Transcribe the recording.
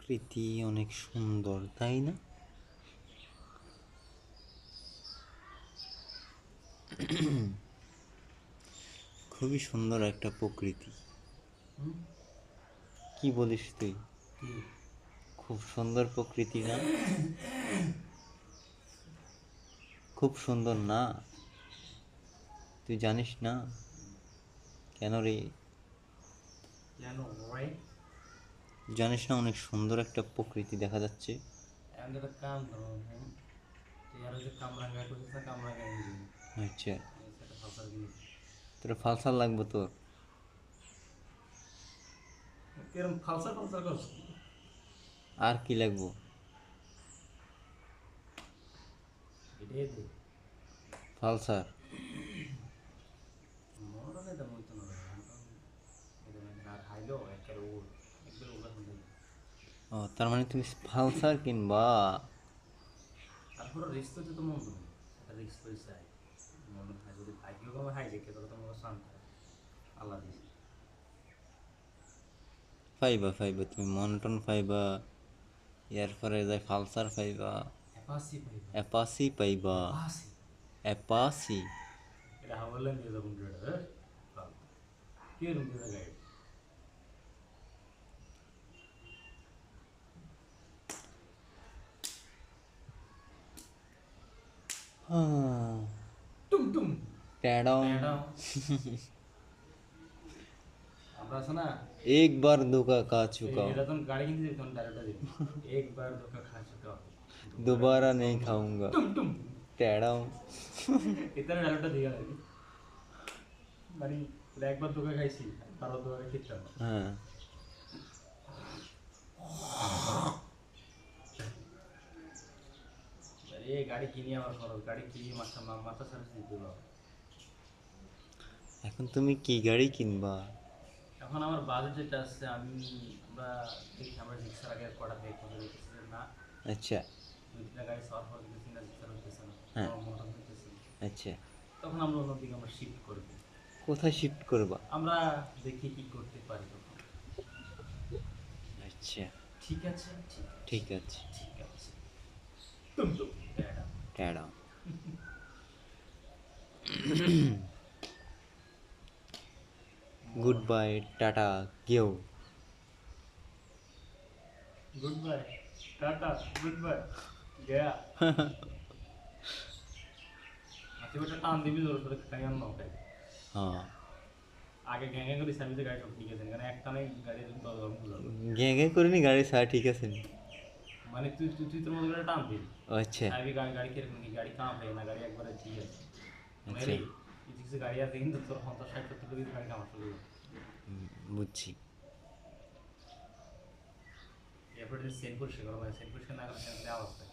প্রকৃতি অনেক সুন্দর, তাই না? খুবই সুন্দর একটা প্রকৃতি। কি বলিস তুই? খুব সুন্দর প্রকৃতি না? খুব সুন্দর না? তুই জানিস না? কেন রে? জানিস না অনেক সুন্দর একটা প্রকৃতি দেখা যাচ্ছে? আচ্ছা, তোর ফালসার লাগবে তোর? আর কি লাগবো? ফালসার? ও, তার মানে তুমি ফালসার কিনবা? পাইবা পাইবা, তুমি মন্টন পাইবা, এরপরে যায় ফালসার পাইবা, অ্যাপাসি পাইবা। অ্যাপাসি? ট্যাডং। एक बार धोखा खा चुका हूँ, दोबारा नहीं खाऊंगा। ট্যাডং। হ্যাঁ। এখন তুমি কি গাড়ি কিনবা? এখন আমার বাজেট যেটা আছে আমি আমরা দেখি আমরা রিক্সার আগে কটা থেকে কথা দেখতেছি না আচ্ছা। দুই তিনটা গাড়ি সফর করে দিতেছি না রিক্সার হইতেছে না হ্যাঁ। মোটর হইতেছে না। আচ্ছা, তখন আমরা অন্যদিকে আমরা শিফট করব। কোথায় শিফট করবা? আমরা দেখি কি করতে পারি তখন। আচ্ছা, ঠিক আছে ঠিক আছে। ঠিক আছে তুম তুম ট্যাডা। ট্যাডং। গুড বাই, টাটা, গেও। Goodbye tata goodbye গয়া আজকে একটা টান দিবি জোর করে খাই আন নাও খাই হ্যাঁ, আগে গ্যাং করে সার্ভিসে গাড়ি সব ঠিক আছে কারণ একটা নাই গাড়ি দশ বার বুঝাবো ঘে ঘে করিনি, গাড়ি সারা ঠিক আছে নি? মানে তুই তুই তুই তোর মতো করে টান দিবি আচ্ছা সাহেবী গাড়ি গাড়ি কিরকম কি গাড়ি কাম হয় না গাড়ি একবারে ঠিক আছে আচ্ছা, মেরি কিছু গাড়ি আছে কিন্তু তোর 50-60 টাকা গাড়ি কাম আসলে বুঝছি। এরপরে যে সেন্ট পরিষ্কার করা মানে সেন্ট পরিষ্কার না করলে আওয়াজ পায়